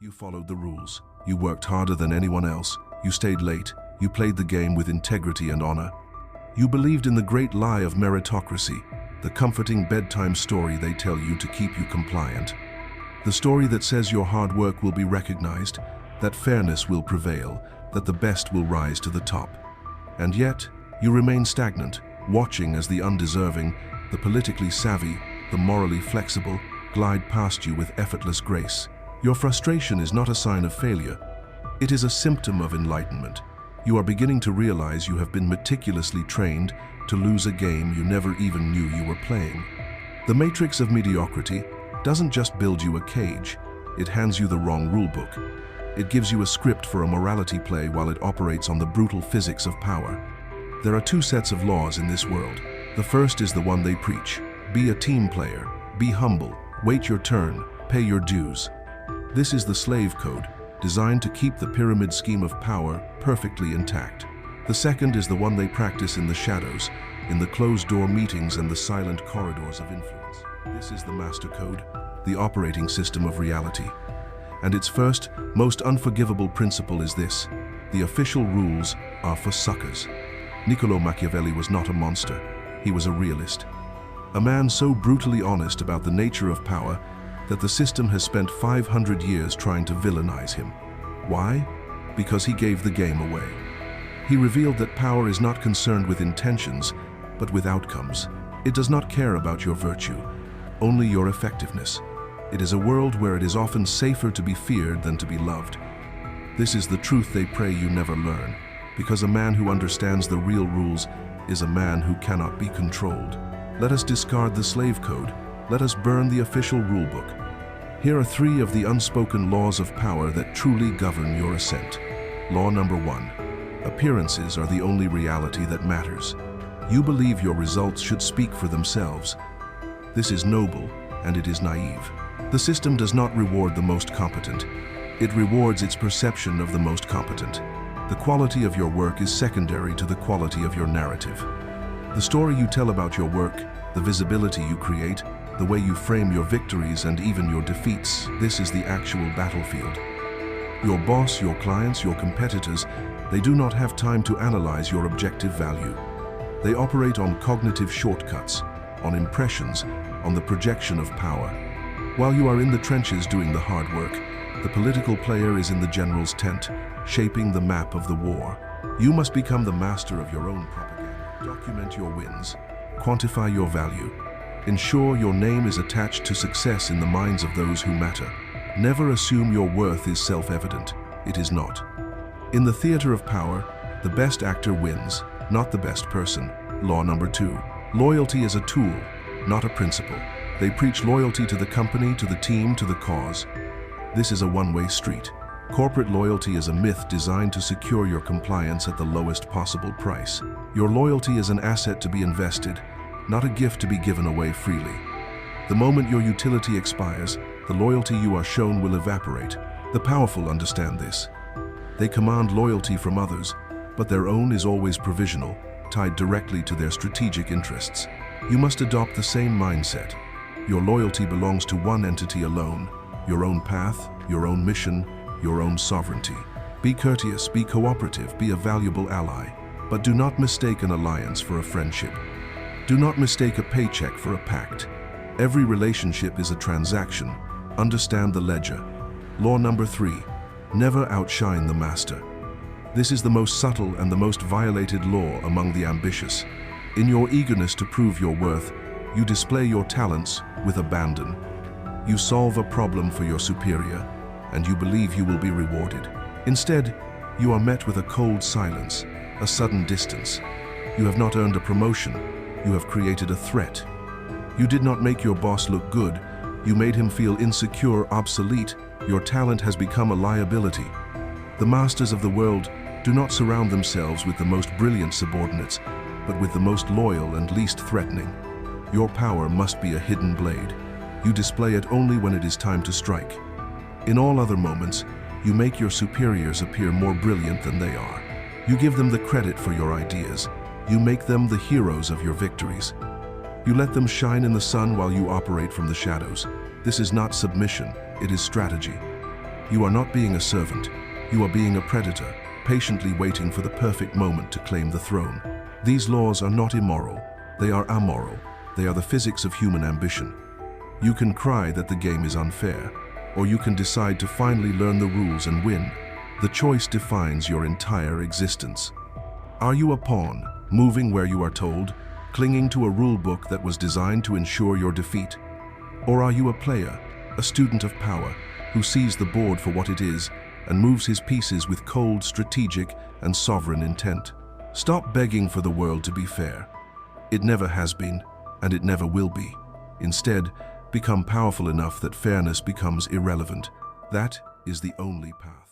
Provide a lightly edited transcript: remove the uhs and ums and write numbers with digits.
You followed the rules. You worked harder than anyone else. You stayed late. You played the game with integrity and honor. You believed in the great lie of meritocracy, the comforting bedtime story they tell you to keep you compliant. The story that says your hard work will be recognized, that fairness will prevail, that the best will rise to the top. And yet, you remain stagnant, watching as the undeserving, the politically savvy, the morally flexible, glide past you with effortless grace. Your frustration is not a sign of failure. It is a symptom of enlightenment. You are beginning to realize you have been meticulously trained to lose a game you never even knew you were playing. The matrix of mediocrity doesn't just build you a cage, it hands you the wrong rulebook. It gives you a script for a morality play while it operates on the brutal physics of power. There are two sets of laws in this world. The first is the one they preach. Be a team player, be humble, wait your turn, pay your dues. This is the slave code, designed to keep the pyramid scheme of power perfectly intact. The second is the one they practice in the shadows, in the closed-door meetings and the silent corridors of influence. This is the master code, the operating system of reality. And its first, most unforgivable principle is this: the official rules are for suckers. Machiavelli was not a monster, he was a realist. A man so brutally honest about the nature of power that the system has spent 500 years trying to villainize him. Why? Because he gave the game away. He revealed that power is not concerned with intentions, but with outcomes. It does not care about your virtue, only your effectiveness. It is a world where it is often safer to be feared than to be loved. This is the truth they pray you never learn, because a man who understands the real rules is a man who cannot be controlled. Let us discard the slave code. Let us burn the official rulebook. Here are 3 of the unspoken laws of power that truly govern your ascent. Law number 1. Appearances are the only reality that matters. You believe your results should speak for themselves. This is noble, and it is naive. The system does not reward the most competent. It rewards its perception of the most competent. The quality of your work is secondary to the quality of your narrative. The story you tell about your work, the visibility you create, the way you frame your victories and even your defeats, this is the actual battlefield. Your boss, your clients, your competitors, they do not have time to analyze your objective value. They operate on cognitive shortcuts, on impressions, on the projection of power. While you are in the trenches doing the hard work, the political player is in the general's tent, shaping the map of the war. You must become the master of your own propaganda. Document your wins. Quantify your value. Ensure your name is attached to success in the minds of those who matter. Never assume your worth is self-evident. It is not. In the theater of power, the best actor wins, not the best person. Law number 2. Loyalty is a tool, not a principle. They preach loyalty to the company, to the team, to the cause. This is a one-way street. Corporate loyalty is a myth designed to secure your compliance at the lowest possible price. Your loyalty is an asset to be invested, not a gift to be given away freely. The moment your utility expires, the loyalty you are shown will evaporate. The powerful understand this. They command loyalty from others, but their own is always provisional, tied directly to their strategic interests. You must adopt the same mindset. Your loyalty belongs to one entity alone: your own path, your own mission, your own sovereignty. Be courteous, be cooperative, be a valuable ally, but do not mistake an alliance for a friendship. Do not mistake a paycheck for a pact. Every relationship is a transaction. Understand the ledger. Law number 3. Never outshine the master. This is the most subtle and the most violated law among the ambitious. In your eagerness to prove your worth, you display your talents with abandon. You solve a problem for your superior, and you believe you will be rewarded. Instead, you are met with a cold silence, a sudden distance. You have not earned a promotion. You have created a threat. You did not make your boss look good. You made him feel insecure, obsolete. Your talent has become a liability. The masters of the world do not surround themselves with the most brilliant subordinates, but with the most loyal and least threatening. Your power must be a hidden blade. You display it only when it is time to strike. In all other moments, you make your superiors appear more brilliant than they are. You give them the credit for your ideas. You make them the heroes of your victories. You let them shine in the sun while you operate from the shadows. This is not submission, it is strategy. You are not being a servant. You are being a predator, patiently waiting for the perfect moment to claim the throne. These laws are not immoral. They are amoral. They are the physics of human ambition. You can cry that the game is unfair, or you can decide to finally learn the rules and win. The choice defines your entire existence. Are you a pawn, moving where you are told, clinging to a rulebook that was designed to ensure your defeat? Or are you a player, a student of power, who sees the board for what it is and moves his pieces with cold, strategic, and sovereign intent? Stop begging for the world to be fair. It never has been, and it never will be. Instead, become powerful enough that fairness becomes irrelevant. That is the only path.